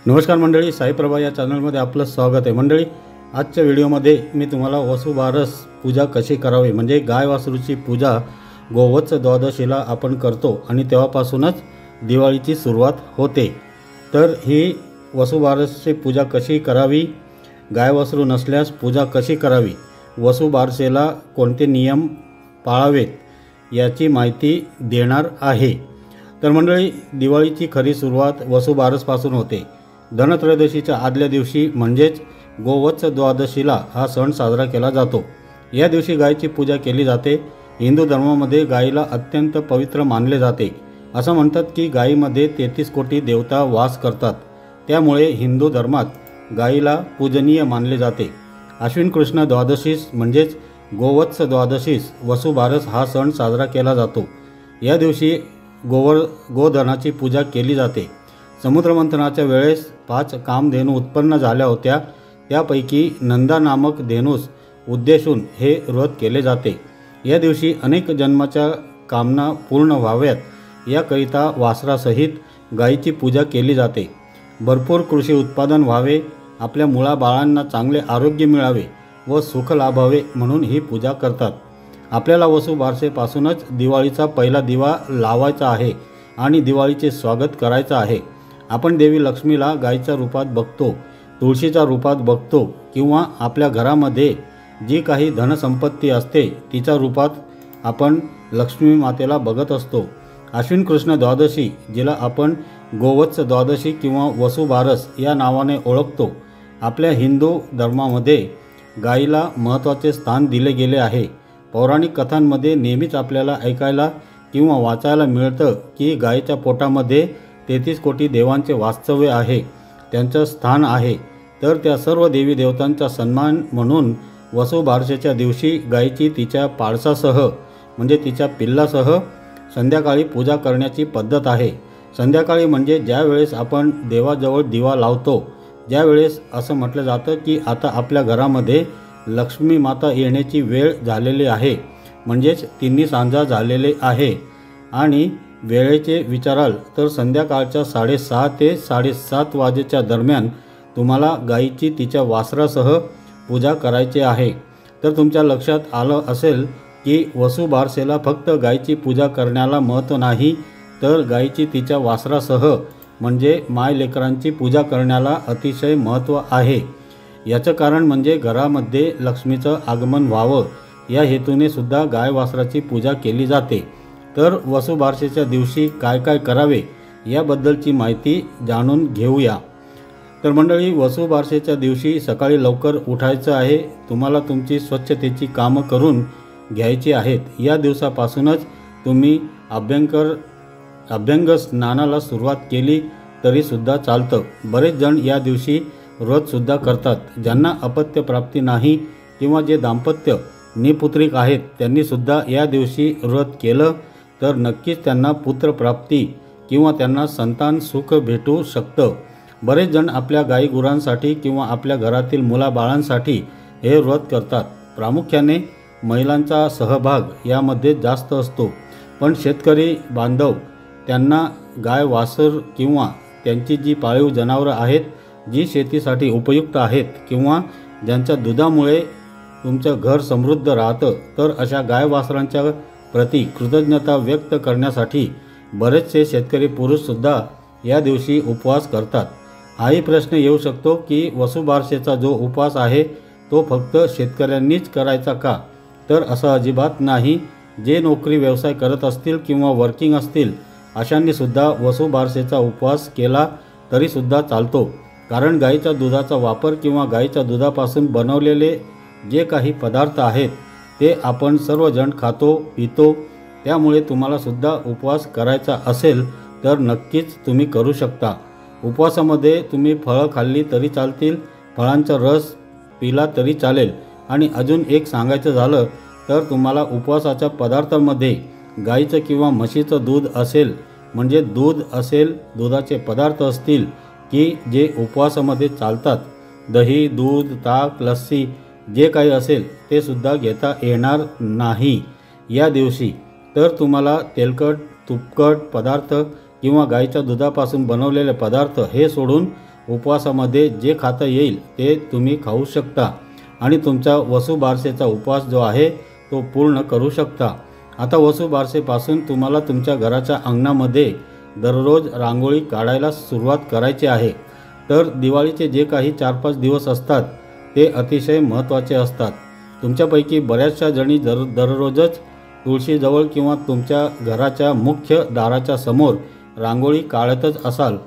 नमस्कार मंडळी, साईप्रभा या चॅनलमध्ये आपलं स्वागत आहे। मंडळी, आजच्या व्हिडिओमध्ये मी तुम्हाला वसुबारस पूजा कशी करावी म्हणजे गाय वासरूची पूजा गोवत्स द्वादशीला आपण करतो आणि तेव्हापासूनच दिवाळीची सुरुवात होते। तर ही वसुबारसची पूजा कशी करावी, गाय वासरू नसल्यास पूजा कशी करावी, वसुबारसेला कोणते नियम पाळावेत याची माहिती देणार आहे। तर मंडळी, दिवाळीची खरी सुरुवात वसुबारसपासून होते। धनत्रयोदशीच्या आदल्या दिवशी म्हणजेच गोवत्स द्वादशीला हा सण साजरा केला जातो। या दिवशी गायीची पूजा केली जाते। हिंदू धर्मामध्ये गायीला अत्यंत पवित्र मानले जाते। असं म्हणतात की गायीमध्ये 33 कोटी देवता वास करतात, त्यामुळे हिंदू धर्मात गायीला पूजनीय मानले जाते। आश्विन कृष्ण द्वादशीस म्हणजेच गोवत्स द्वादशीस वसुबारस हा सण साजरा केला जातो। या दिवशी गोधनाची पूजा केली जाते। समुद्रमंथनाच्या वेळेस 5 कामधेनू उत्पन्न झाल्या होत्या, त्यापैकी नंदा नामक धेनूस उद्देशून हे व्रत केले जाते। या दिवशी अनेक जन्माच्या कामना पूर्ण व्हाव्यात याकरिता वासरासहित गायीची पूजा केली जाते। भरपूर कृषी उत्पादन व्हावे, आपल्या मुलाबाळांना चांगले आरोग्य मिळावे व सुख लाभावे म्हणून ही पूजा करतात। आपल्याला वसुबारसेपासूनच दिवाळीचा पहिला दिवा लावायचा आहे आणि दिवाळीचे स्वागत करायचं आहे। आपण देवी लक्ष्मीला गायीच्या रूपात बघतो, तुळशीच्या रूपात बघतो किंवा आपल्या घरामध्ये जी काही धनसंपत्ती असते तिच्या रूपात आपण लक्ष्मी मातेला बघत असतो। आश्विन कृष्ण द्वादशी, जिला आपण गोवत्स द्वादशी किंवा वसुबारस या नावाने ओळखतो, आपल्या हिंदू धर्मामध्ये गायीला महत्त्वाचे स्थान दिले गेले आहे। पौराणिक कथांमध्ये नेहमीच आपल्याला ऐकायला किंवा वाचायला मिळतं की गायीच्या पोटामध्ये 33 कोटी देवांचे वास्तव्य आहे, त्यांचं स्थान आहे। तर त्या सर्व देवी देवतांचा सन्मान म्हणून वसुबारसेच्या दिवशी गायीची तिच्या पाडसासह म्हणजे तिच्या पिल्लासह संध्याकाळी पूजा करण्याची पद्धत आहे। संध्याकाळी म्हणजे ज्या वेळेस आपण देवाजवळ दिवा लावतो, ज्यावेळेस असं म्हटलं जातं की आता आपल्या घरामध्ये लक्ष्मी माता येण्याची वेळ झालेली आहे, म्हणजेच तिन्ही सांजा झालेले आहे। आणि वेळेचे विचाराल तर संध्याकाळच्या 6:30 ते 7:30 वाजेच्या दरम्यान तुम्हाला गायीची तिच्या वासरासह पूजा करायची आहे। तर तुमच्या लक्षात आलं असेल की वसुबारसेला फक्त गायीची पूजा करण्याला महत्त्व नाही, तर गायीची तिच्या वासरासह म्हणजे मायलेकरांची पूजा करण्याला अतिशय महत्त्व आहे। याचं कारण म्हणजे घरामध्ये लक्ष्मीचं आगमन व्हावं या हेतूने सुद्धा गाय वासराची पूजा केली जाते। तर वसुबारसेच्या दिवशी काय काय करावे याबद्दलची माहिती जाणून घेऊया। तर मंडळी, वसुबारसेच्या दिवशी सकाळी लवकर उठायचं आहे। तुम्हाला तुमची स्वच्छतेची कामं करून घ्यायची आहेत। या दिवसापासूनच तुम्ही अभ्यंग स्नानाला सुरुवात केली तरीसुद्धा चालतं। बरेच जण या दिवशी व्रतसुद्धा करतात। ज्यांना अपत्य प्राप्ती नाही किंवा जे दाम्पत्य निपुत्रिक आहेत त्यांनीसुद्धा या दिवशी व्रत केलं तर नक्कीच त्यांना पुत्रप्राप्ती किंवा त्यांना संतान सुख भेटू शकतं। बरेच जण आपल्या गाई गुरांसाठी किंवा आपल्या घरातील मुलाबाळांसाठी हे व्रत करतात। प्रामुख्याने महिलांचा सहभाग यामध्ये जास्त असतो, पण शेतकरी बांधव त्यांना गाय वासर किंवा त्यांची जी पाळीव जनावरं आहेत, जी शेतीसाठी उपयुक्त आहेत किंवा ज्यांच्या दुधामुळे तुमचं घर समृद्ध राहतं, तर अशा गाय वासरांच्या प्रति कृतज्ञता व्यक्त करण्यासाठी बरेचसे शेतकरी पुरुषसुद्धा या दिवशी उपवास करतात। हाही प्रश्न येऊ शकतो की वसुबारसेचा जो उपवास आहे तो फक्त शेतकऱ्यांनीच करायचा का? तर असं अजिबात नाही। जे नोकरी व्यवसाय करत असतील किंवा वर्किंग असतील अशांनीसुद्धा वसुबारसेचा उपवास केला तरीसुद्धा चालतो, कारण गाईच्या दुधाचा वापर किंवा गाईच्या दुधापासून बनवलेले जे काही पदार्थ आहेत ते आपण सर्वजण खातो पितो। त्यामुळे तुम्हाला सुद्धा उपवास करायचा असेल तर नक्कीच तुम्ही करू शकता। उपवासामध्ये तुम्ही फळं खाल्ली तरी चालतील, फळांचा रस पिला तरी चालेल। आणि अजून एक सांगायचं झालं तर तुम्हाला उपवासाच्या पदार्थांमध्ये गाईचं किंवा म्हशीचं दूध असेल म्हणजे दूध असेल, दुधाचे पदार्थ असतील की जे उपवासामध्ये चालतात, दही, दूध, ताक, लस्सी जे काही असेल ते सुद्धा घेता येणार नाही या दिवशी। तर तुम्हाला तेलकट तुपकट पदार्थ किंवा गाईच्या दुधापासून बनवलेले पदार्थ हे सोडून उपवासामध्ये जे खाता येईल ते तुम्ही खाऊ शकता आणि तुमचा वसुबारसेचा उपवास जो आहे तो पूर्ण करू शकता। आता वसुबारसेपासून तुम्हाला तुमच्या घराच्या अंगणामध्ये दररोज रांगोळी काढायला सुरुवात करायची आहे। तर दिवाळीचे जे काही 4-5 दिवस असतात ते अतिशय महत्त्वाचे असतात। तुमच्यापैकी बऱ्याचशा जणी दररोजच तुळशीजवळ किंवा तुमच्या घराच्या मुख्य दाराच्या समोर रांगोळी काढतच असाल।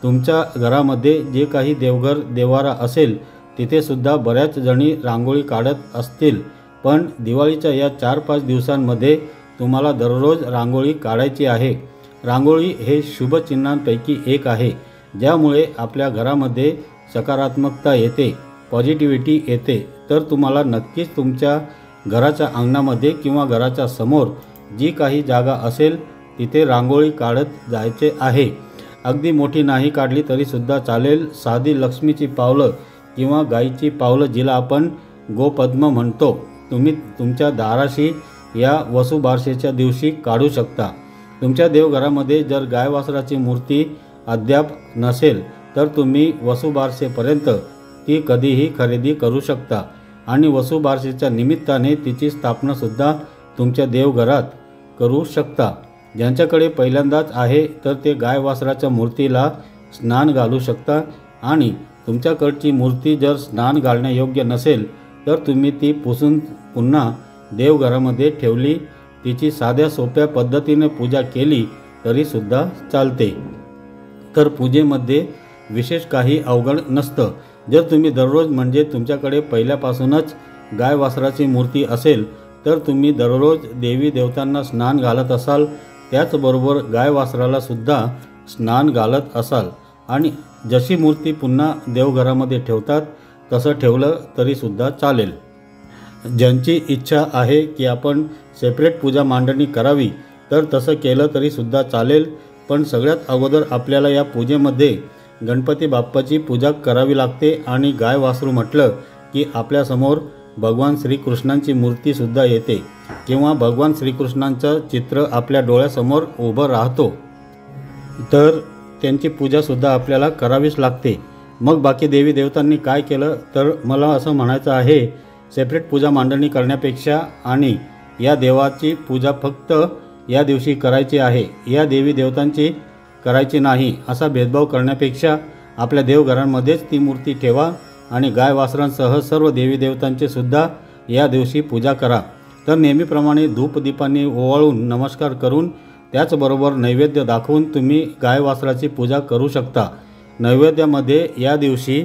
तुमच्या घरामध्ये जे काही देवघर देवारा असेल तिथे सुद्धा बऱ्याच जणी रांगोळी काढत असतील, पण दिवाळीच्या या 4-5 दिवसांमध्ये तुम्हाला दररोज रांगोळी काढायची आहे। रांगोळी हे शुभ चिन्हांपैकी एक आहे, ज्यामुळे आपल्या घरामध्ये सकारात्मकता येते, पॉझिटिव्हिटी येते। तर तुम्हाला नक्कीच तुमच्या घराच्या अंगणामध्ये किंवा घराच्या समोर जी काही जागा असेल तिथे रांगोळी काढत जायचे आहे। अगदी मोठी नाही काढली तरीसुद्धा चालेल। साधी लक्ष्मीची पावलं किंवा गाईची पावलं जिला आपण गोपद्म म्हणतो, तुम्ही तुमच्या दाराशी या वसुबारसेच्या दिवशी काढू शकता। तुमच्या देवघरामध्ये जर गाय वासराची मूर्ती अद्याप नसेल तर तुम्ही वसुबारसेपर्यंत ती कधीही खरेदी करू शकता आणि वसुबारसेच्या निमित्ताने तिची स्थापनासुद्धा तुमच्या देवघरात करू शकता। ज्यांच्याकडे पहिल्यांदाच आहे तर ते गाय वासराच्या मूर्तीला स्नान घालू शकता आणि तुमच्याकडची मूर्ती जर स्नान घालण्यायोग्य नसेल तर तुम्ही ती पुसून पुन्हा देवघरामध्ये ठेवली, तिची साध्या सोप्या पद्धतीने पूजा केली तरीसुद्धा चालते। तर पूजेमध्ये विशेष काही अवघड नसतं। जर तुम्ही दररोज म्हणजे तुमच्याकडे पहिल्यापासूनच गाय वासराची मूर्ती असेल तर तुम्ही दररोज देवी देवतांना स्नान घालत असाल, त्याचबरोबर गाय वासराला सुद्धा स्नान घालत असाल आणि जशी मूर्ती पुन्हा देवघरामध्ये ठेवतात तसं ठेवलं तरीसुद्धा चालेल। ज्यांची इच्छा आहे की आपण सेपरेट पूजा मांडणी करावी तर तसं केलं तरीसुद्धा चालेल, पण सगळ्यात अगोदर आपल्याला या पूजेमध्ये गणपती बाप्पाची पूजा करावी लागते आणि गाय वासरू म्हटलं की आपल्यासमोर भगवान श्रीकृष्णांची मूर्तीसुद्धा येते किंवा भगवान श्रीकृष्णांचं चित्र आपल्या डोळ्यासमोर उभं राहतो, तर त्यांची पूजासुद्धा आपल्याला करावीच लागते। मग बाकी देवी देवतांनी काय केलं तर मला असं म्हणायचं आहे, सेपरेट पूजा मांडणी करण्यापेक्षा आणि या देवाची पूजा फक्त या दिवशी करायची आहे, या देवी देवतांची करायची नाही असा भेदभाव करण्यापेक्षा आपल्या देवघरांमध्येच ती मूर्ती ठेवा आणि गाय वासरांसह सर्व देवी देवतांचे सुद्धा या दिवशी पूजा करा। तर नेहमीप्रमाणे धूपदीपांनी ओवाळून नमस्कार करून त्याचबरोबर नैवेद्य दाखवून तुम्ही गाय वासराची पूजा करू शकता। नैवेद्यामध्ये या दिवशी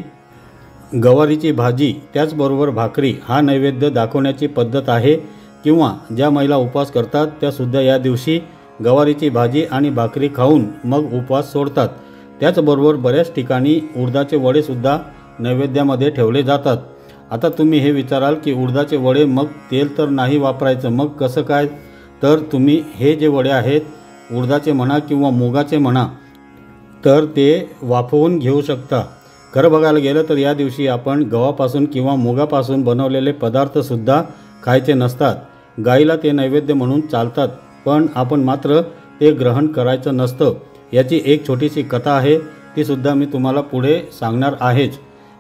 गवारीची भाजी त्याचबरोबर भाकरी हा नैवेद्य दाखवण्याची पद्धत आहे किंवा ज्या महिला उपवास करतात त्यासुद्धा या दिवशी गवारीची भाजी आणि भाकरी खाऊन मग उपवास सोडतात। त्याचबरोबर बऱ्याच ठिकाणी उडदाचे वडेसुद्धा नैवेद्यामध्ये ठेवले जातात। आता तुम्ही हे विचाराल की उडदाचे वडे मग तेल तर नाही वापरायचं, मग कसं काय? तर तुम्ही हे जे वडे आहेत उडदाचे म्हणा किंवा मुगाचे म्हणा तर ते वाफवून घेऊ शकता। खरं बघायला गेलं तर या दिवशी आपण गव्हापासून किंवा मुगापासून बनवलेले पदार्थसुद्धा खायचे नसतात। गाईला ते नैवेद्य म्हणून चालतात, पण आपण मात्र ते ग्रहण करायचं नसतं। याची एक छोटीशी कथा आहे, तीसुद्धा मी तुम्हाला पुढे सांगणार आहेच।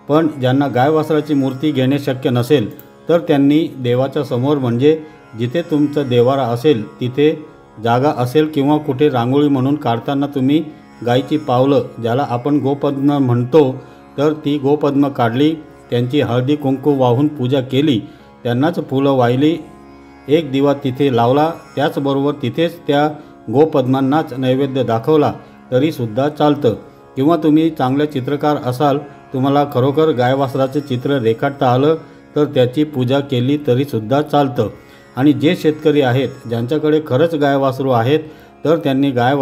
पण ज्यांना गाय वासराची मूर्ती घेणे शक्य नसेल तर त्यांनी देवाच्या समोर म्हणजे जिथे तुमचं देवारा असेल तिथे जागा असेल किंवा कुठे रांगोळी म्हणून काढताना तुम्ही गायची पावलं ज्याला आपण गोपद्म म्हणतो तर ती गोपद्म काढली, त्यांची हळदी कुंकू वाहून पूजा केली, त्यांनाच फुलं वाहिली, एक दिवा तिथे लावला, त्याचबरोबर तिथेच त्या गोपद्मांनाच नैवेद्य दाखवला तरीसुद्धा चालतं। किंवा तुम्ही चांगले चित्रकार असाल, तुम्हाला खरोखर गाय वासराचे चित्र रेखाटता आलं तर त्याची पूजा केली तरीसुद्धा चालतं। आणि जे शेतकरी आहेत ज्यांच्याकडे खरंच गाय वासरू आहेत तर त्यांनी गाय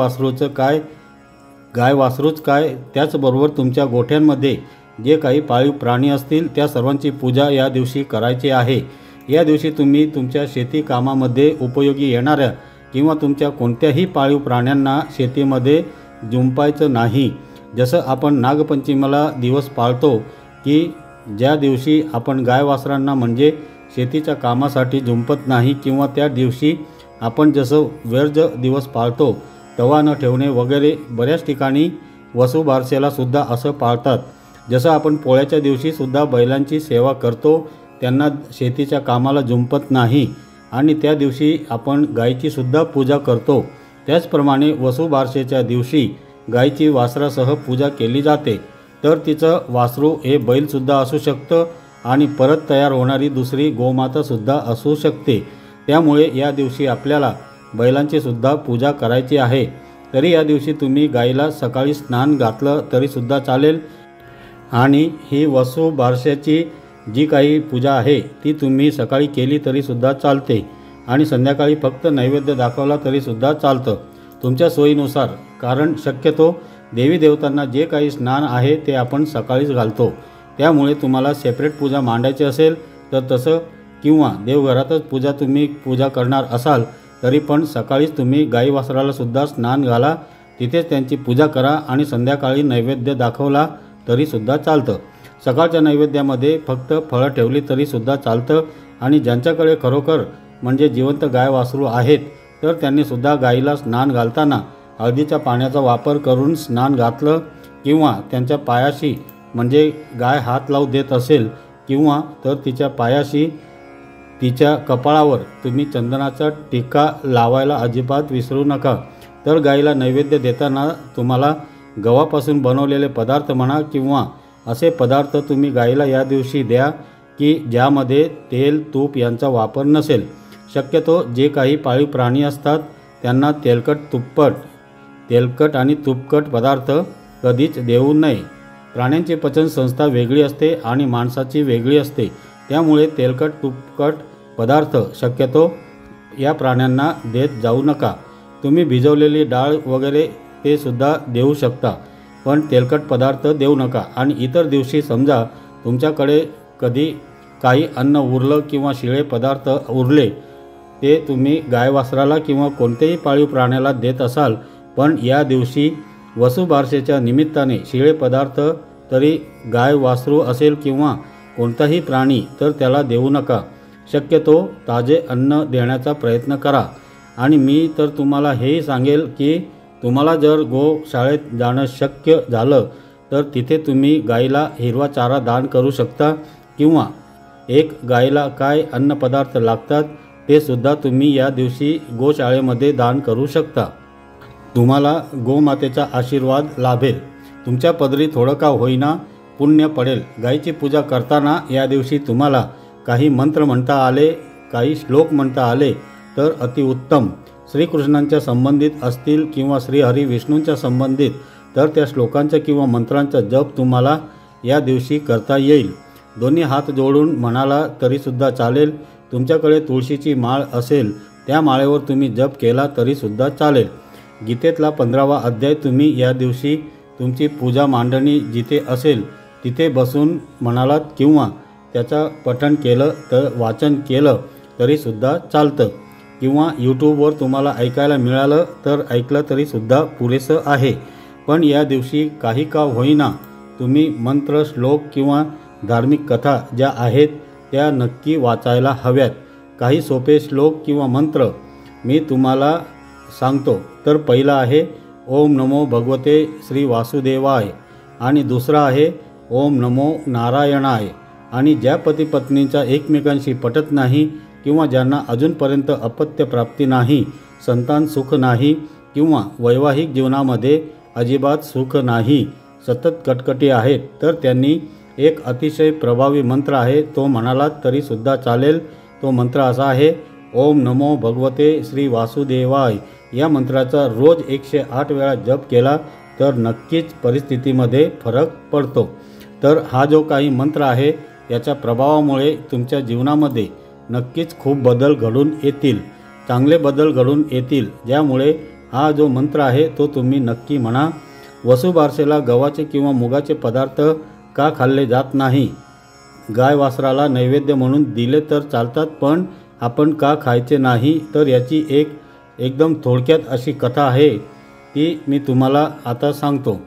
वासरूच काय त्याचबरोबर तुमच्या गोठ्यांमध्ये जे काही पाळीव प्राणी असतील त्या सर्वांची पूजा या दिवशी करायची आहे। या दिवशी तुम्ही तुमच्या शेती कामामध्ये उपयोगी येणाऱ्या किंवा तुमच्या कोणत्याही पाळीव प्राण्यांना शेतीमध्ये जुंपायचं नाही। जसं आपण नागपंचमीला दिवस पाळतो की ज्या दिवशी आपण गाय वासरांना म्हणजे शेतीच्या कामासाठी जुंपत नाही किंवा त्या दिवशी आपण जसं व्यर्थ दिवस पाळतो तवा न ठेवणे वगैरे, बऱ्याच ठिकाणी वसुबारसेला सुद्धा असं पाळतात। जसं आपण पोळ्याच्या दिवशी सुद्धा बैलांची सेवा करतो, त्यांना शेतीच्या कामाला जुंपत नाही आणि त्या दिवशी आपण गायीची सुद्धा पूजा करतो, त्याचप्रमाणे वसुबारसेच्या दिवशी गायीची वासरासह पूजा केली जाते। तर तिचं वासरू हे बैलसुद्धा असू शकतं आणि परत तयार होणारी दुसरी गोमातासुद्धा असू शकते। त्यामुळे या दिवशी आपल्याला बैलांची सुद्धा पूजा करायची आहे। तरी या दिवशी तुम्ही गायीला सकाळी स्नान घातलं तरीसुद्धा चालेल आणि ही वसुबारसेची जी काही पूजा आहे ती तुम्ही सकाळी केली तरीसुद्धा चालते आणि संध्याकाळी फक्त नैवेद्य दाखवला तरीसुद्धा चालतं, तुमच्या सोयीनुसार। कारण शक्यतो देवी देवतांना जे काही स्नान आहे ते आपण सकाळीच घालतो, त्यामुळे तुम्हाला सेपरेट पूजा मांडायची असेल तर तसं, किंवा देवघरातच तुम्ही पूजा करणार असाल तरी पण सकाळीच तुम्ही गाई वासराला सुद्धा स्नान घाला, तिथेच त्यांची पूजा करा आणि संध्याकाळी नैवेद्य दाखवला तरीसुद्धा चालतं। सकाळच्या नैवेद्यामध्ये फक्त फळं ठेवली तरीसुद्धा चालतं आणि ज्यांच्याकडे खरोखर म्हणजे जिवंत गाय वासरू आहेत तर त्यांनीसुद्धा गाईला स्नान घालताना हळदीच्या पाण्याचा वापर करून स्नान घातलं, किंवा त्यांच्या पायाशी म्हणजे गाय हात लावू देत असेल किंवा तर तिच्या पायाशी तिच्या कपाळावर तुम्ही चंदनाचा टिक्का लावायला अजिबात विसरू नका। तर गाईला नैवेद्य देताना तुम्हाला गव्हापासून बनवलेले पदार्थ म्हणा किंवा असे पदार्थ तुम्ही गाईला या दिवशी द्या की ज्यामध्ये तेल तूप यांचा वापर नसेल। शक्यतो जे काही पाळीव प्राणी असतात त्यांना तेलकट आणि तुपकट पदार्थ कधीच देऊ नये। प्राण्यांची पचनसंस्था वेगळी असते आणि माणसाची वेगळी असते, त्यामुळे तेलकट तुपकट पदार्थ शक्यतो या प्राण्यांना देत जाऊ नका। तुम्ही भिजवलेली डाळ वगैरे ते सुद्धा देऊ शकता, पण तेलकट पदार्थ देऊ नका। आणि इतर दिवशी समजा तुमच्याकडे कधी काही अन्न उरलं किंवा शिळे पदार्थ उरले ते तुम्ही गाय वासराला किंवा कोणत्याही पाळीव प्राण्याला देत असाल, पण या दिवशी वसुबारसेच्या निमित्ताने शिळे पदार्थ तरी गाय वासरू असेल किंवा कोणताही प्राणी तर त्याला देऊ नका। शक्यतो ताजे अन्न देण्याचा प्रयत्न करा। आणि मी तर तुम्हाला हेही सांगेल की तुम्हाला जर गोशाळेत जाणं शक्य झालं तर तिथे तुम्ही गाईला हिरवा चारा दान करू शकता, किंवा एक गाईला काय अन्नपदार्थ लागतात ते सुद्धा तुम्ही या दिवशी गोशाळेमध्ये दान करू शकता। तुम्हाला गोमातेचा आशीर्वाद लाभेल, तुमच्या पदरी थोडं का होईना पुण्य पडेल। गायीची पूजा करताना या दिवशी तुम्हाला काही मंत्र म्हणता आले, काही श्लोक म्हणता आले तर अतिउत्तम। श्रीकृष्णांच्या संबंधित असतील किंवा श्रीहरी विष्णूंच्या संबंधित तर त्या श्लोकांचा किंवा मंत्रांचा जप तुम्हाला या दिवशी करता येईल। दोन्ही हात जोडून म्हणाला तरीसुद्धा चालेल। तुमच्याकडे तुळशीची माळ असेल त्या माळेवर तुम्ही जप केला तरीसुद्धा चालेल। गीतेतला 15वा अध्याय तुम्ही या दिवशी तुमची पूजा मांडणी जिथे असेल तिथे बसून म्हणालात किंवा त्याचा पठण केलं तर वाचन केलं तरीसुद्धा चालतं, किंवा यूट्यूबवर तुम्हाला ऐकायला मिळालं तर ऐकलं तरीसुद्धा पुरेसं आहे। पण या दिवशी काही का होईना तुम्ही मंत्र श्लोक किंवा धार्मिक कथा ज्या आहेत त्या नक्की वाचायला हव्यात। काही सोपे श्लोक किंवा मंत्र मी तुम्हाला सांगतो। तर पहिला आहे ओम नमो भगवते श्री वासुदेवाय आणि दुसरा आहे ओम नमो नारायणाय। आणि ज्या पती पत्नींचा एकमेकांशी पटत नाही किंवा ज्यांना अजूनपर्यंत अपत्य प्राप्ती नाही, संतान सुख नाही किंवा वैवाहिक जीवनामध्ये अजिबात सुख नाही, सतत कटकटी आहेत, तर त्यांनी एक अतिशय प्रभावी मंत्र आहे तो म्हणालात तरीसुद्धा चालेल। तो मंत्र असा आहे ओम नमो भगवते श्री वासुदेवाय। या मंत्राचा रोज 108 वेळा जप केला तर नक्कीच परिस्थितीमध्ये फरक पडतो। तर हा जो काही मंत्र आहे याच्या प्रभावामुळे तुमच्या जीवनामध्ये नक्कीच खूप बदल घडून येतील, चांगले बदल घडून येतील, ज्यामुळे हा जो मंत्र आहे तो तुम्ही नक्की म्हणा। वसुबारसेला गव्हाचे किंवा मुगाचे पदार्थ का खाल्ले जात नाही? गाय वासराला नैवेद्य म्हणून दिले तर चालतात, पण आपण का खायचे नाही? तर याची एकदम थोडक्यात अशी कथा आहे ती मी तुम्हाला आता सांगतो,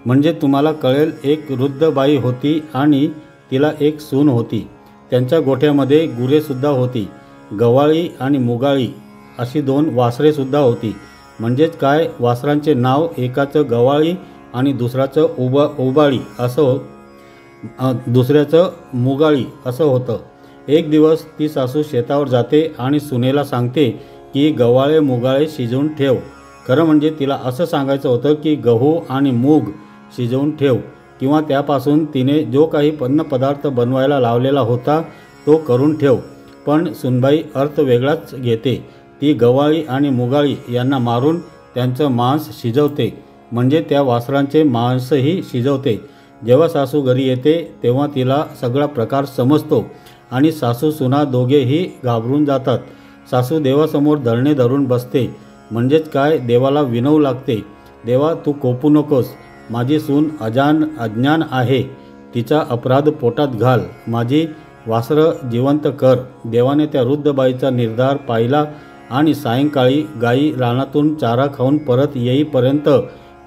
म्हणजे तुम्हाला कळेल। एक वृद्ध बाई होती आणि तिला एक सून होती। त्यांच्या गोठ्यामध्ये गुरेसुद्धा होती, गवाळी आणि मुगाळी अशी 2 वासरेसुद्धा होती। म्हणजेच काय, वासरांचे नाव एकाचं गवाळी आणि दुसराचं ओबाळी असं दुसऱ्याचं मुगाळी असं होतं. एक दिवस ती सासू शेतावर जाते आणि सुनेला सांगते की गव्हाळे मुगाळे शिजवून ठेव. खरं म्हणजे तिला असं सांगायचं होतं की गहू आणि मूग शिजवून ठेव किंवा त्यापासून तिने जो काही अन्नपदार्थ बनवायला लावलेला होता तो करून ठेव. पण सुनबाई अर्थ वेगळाच घेते. ती गव्हाळी आणि मुगाळी यांना मारून त्यांचं मांस शिजवते, म्हणजे त्या वासरांचे मांसही शिजवते. जेव्हा सासू घरी येते तेव्हा तिला सगळा प्रकार समजतो आणि सासू सुना दोघेही घाबरून जातात. सासू देवासमोर धरणे धरून बसते, म्हणजेच काय देवाला विनवू लागते, देवा तू कोपू नकोस, माझी सून अज्ञान आहे, तिचा अपराध पोटात घाल, माझी वासरं जिवंत कर. देवाने त्या वृद्ध बाईचा निर्धार पाहिला आणि सायंकाळी गाई रानातून चारा खाऊन परत येईपर्यंत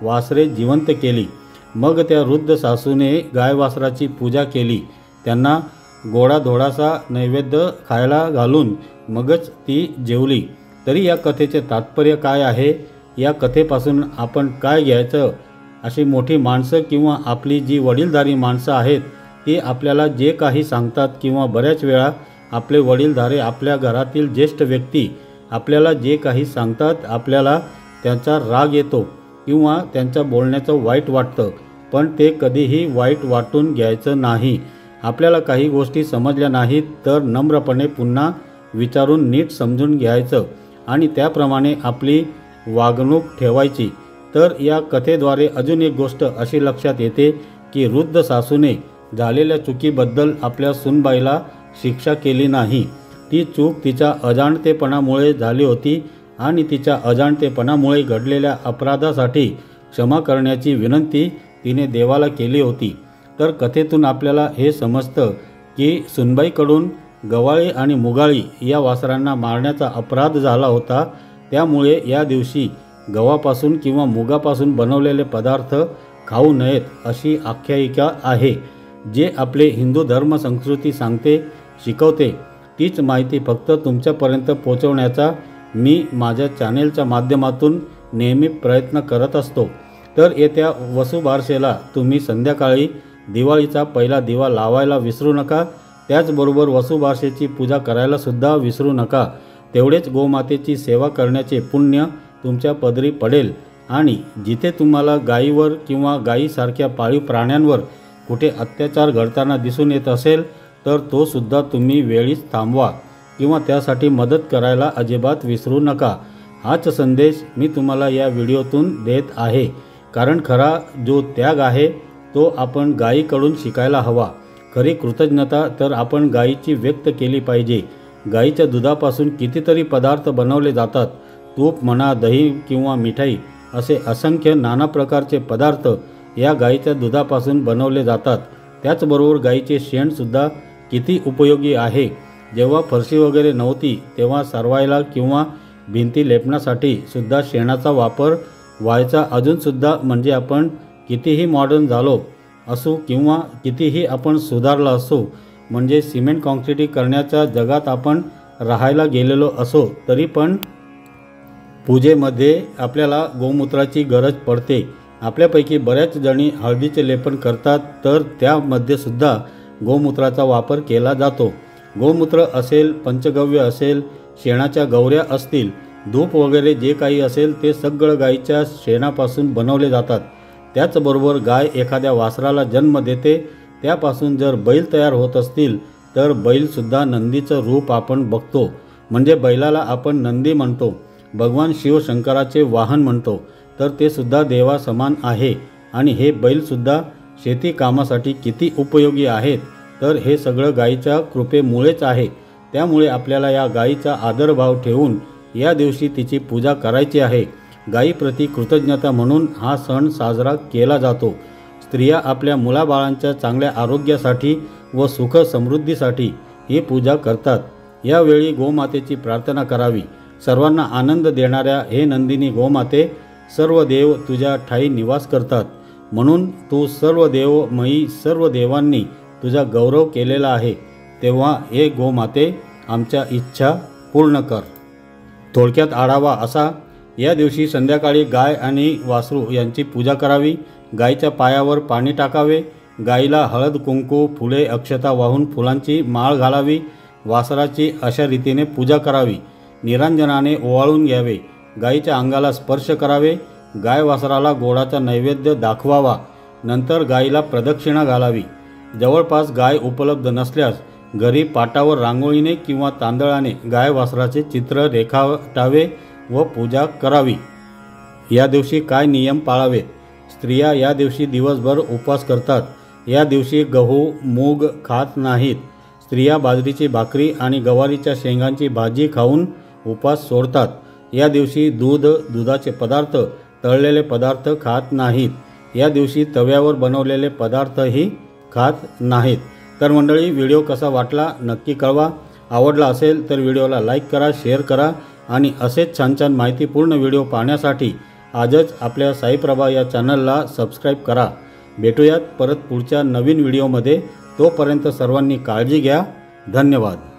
वासरे जिवंत केली. मग त्या वृद्ध सासूने गाय वासराची पूजा केली, त्यांना गोडाधोडाचा नैवेद्य खायला घालून मगच ती जेवली. तरी या कथेचे तात्पर्य काय आहे, या कथेपासून आपण काय घ्यायचं? अशी मोठी माणसं किंवा आपली जी वडीलधारी माणसं आहेत ती आपल्याला जे काही सांगतात किंवा बऱ्याच वेळा आपले वडीलधारे आपल्या घरातील ज्येष्ठ व्यक्ती आपल्याला जे काही सांगतात, आपल्याला त्यांचा राग येतो किंवा त्यांच्या बोलण्याचं वाईट वाटतं, पण ते कधीही वाईट वाटून घ्यायचं नाही. आपल्याला काही गोष्टी समजल्या नाहीत तर नम्रपणे पुन्हा विचारून नीट समजून घ्यायचं आणि त्याप्रमाणे आपली वागणूक ठेवायची. तर या कथेद्वारे अजून एक गोष्ट अशी लक्षात येते की वृद्ध सासूने झालेल्या चुकीबद्दल आपल्या सूनबाईला शिक्षा केली नाही. ती चूक तिच्या अजाणतेपणामुळे झाली होती आणि तिच्या अजाणतेपणामुळे घडलेल्या अपराधासाठी क्षमा करण्याची विनंती तिने देवाला केली होती. तर कथेतून आपल्याला हे समजतं की सुनबाईकडून गव्हाळी आणि मुगाळी या वासरांना मारण्याचा अपराध झाला होता. त्यामुळे या दिवशी गव्हापासून किंवा मुगापासून बनवलेले पदार्थ खाऊ नयेत अशी आख्यायिका आहे. जे आपले हिंदू धर्म संस्कृती सांगते, शिकवते, तीच माहिती फक्त तुमच्यापर्यंत पोहोचवण्याचा मी माझ्या चॅनेलच्या माध्यमातून नेहमी प्रयत्न करत असतो. तर येत्या वसुबारसेला तुम्ही संध्याकाळी दिवाळीचा पहिला दिवा लावायला विसरू नका. त्याचबरोबर वसुबारसेची पूजा करायलासुद्धा विसरू नका. तेवढेच गोमातेची सेवा करण्याचे पुण्य तुमच्या पदरी पडेल आणि जिथे तुम्हाला गायीवर किंवा गायीसारख्या पाळीव प्राण्यांवर कुठे अत्याचार घडताना दिसून येत असेल तर तो सुद्धा तुम्ही वेळीच थांबवा किंवा त्यासाठी मदत करायला अजिबात विसरू नका. हाच संदेश मी तुम्हाला या व्हिडिओतून देत आहे. कारण खरा जो त्याग आहे तो आपण गायीकडून शिकायला हवा. खरी कृतज्ञता तर आपण गायीची व्यक्त केली पाहिजे. गायीच्या दुधापासून कितीतरी पदार्थ बनवले जातात. तूप म्हणा, दही किंवा मिठाई असे असंख्य नाना प्रकारचे पदार्थ या गायीच्या दुधापासून बनवले जातात. त्याचबरोबर गायीचे शेणसुद्धा किती उपयोगी आहे. जेव्हा फरशी वगैरे नव्हती तेव्हा सारवायला किंवा भिंती लेपण्यासाठी सुद्धा शेणाचा वापर व्हायचा. अजूनसुद्धा म्हणजे आपण कितीही मॉडर्न झालो असू किंवा कितीही आपण सुधारला असो, म्हणजे सिमेंट काँक्रिटीकरणाच्या जगात आपण राहायला गेलेलो असो, तरी पण पूजेमध्ये आपल्याला गोमूत्राची गरज पडते. आपल्यापैकी बऱ्याच जणी हळदीचे लेपन करतात तर त्यामध्ये सुद्धा गोमूत्राचा वापर केला जातो. गोमूत्र असेल, पंचगव्य असेल, शेणाच्या गवऱ्या असतील, धूप वगैरे जे काही असेल ते सगळं गायीच्या शेणापासून बनवले जातात. त्याचबरोबर गाय एखाद्या वासराला जन्म देते, त्यापासून जर बैल तयार होत असतील तर बैलसुद्धा नंदीचं रूप आपण बघतो, म्हणजे बैलाला आपण नंदी म्हणतो. भगवान शिवशंकराचे वाहन म्हणतो, तर ते सुद्धा देवासमान आहे. आणि हे बैलसुद्धा शेती कामासाठी किती उपयोगी आहेत, तर हे सगळं गायीच्या कृपेमुळेच आहे. त्यामुळे आपल्याला या गायीचा आदरभाव ठेवून या दिवशी तिची पूजा करायची आहे. गायीप्रती कृतज्ञता म्हणून हा सण साजरा केला जातो. स्त्रिया आपल्या मुलाबाळांच्या चांगल्या आरोग्यासाठी व सुख समृद्धीसाठी ही पूजा करतात. यावेळी गोमातेची प्रार्थना करावी. सर्वांना आनंद देणाऱ्या हे नंदिनी गोमाते, सर्व देव तुझ्या ठाई निवास करतात, म्हणून तू सर्व देवमयी, सर्व देवांनी तुझा गौरव केलेला आहे. तेव्हा हे गोमाते आमच्या इच्छा पूर्ण कर. थोडक्यात आढावा असा, या दिवशी संध्याकाळी गाय आणि वासरू यांची पूजा करावी. गायीच्या पायावर पाणी टाकावे. गाईला हळद कुंकू फुले अक्षता वाहून फुलांची माळ घालावी। वासराची अशा रीतीने पूजा करावी। निरांजनाने ओवाळून घ्यावे। गाईच्या अंगाला स्पर्श करावे। गाय वासराला गोडाचा नैवेद्य दाखवावा। नंतर गाईला प्रदक्षिणा घालावी। जवळपास गाय उपलब्ध नसल्यास घरी पाटावर रांगोळीने किंवा तांदळाने गाय वासराचे चित्र रेखाटावे व पूजा करावी। या दिवशी काय नियम पाळावेत? स्त्रिया या दिवशी दिवसभर उपवास करतात। या दिवशी गहू मूग खात नाहीत। स्त्रिया बाजरीची भाकरी आणि गवारीच्या शेंगांची भाजी खाऊन उपवास सोडतात। या दिवशी दूध दुधाचे पदार्थ तळलेले पदार्थ खात नाहीत। या दिवशी तव्यावर बनवलेले पदार्थही खात नाहीत। तर मंडळी, व्हिडिओ कसा वाटला नक्की कळवा। आवडला असेल तर व्हिडिओला लाईक करा, शेअर करा आणि असेच छान छान माहितीपूर्ण व्हिडिओ पाहण्यासाठी आजच आपल्या साईप्रभा या चॅनलला सबस्क्राईब करा। भेटूयात परत पुढच्या नवीन व्हिडिओमध्ये। तोपर्यंत सर्वांनी काळजी घ्या। धन्यवाद।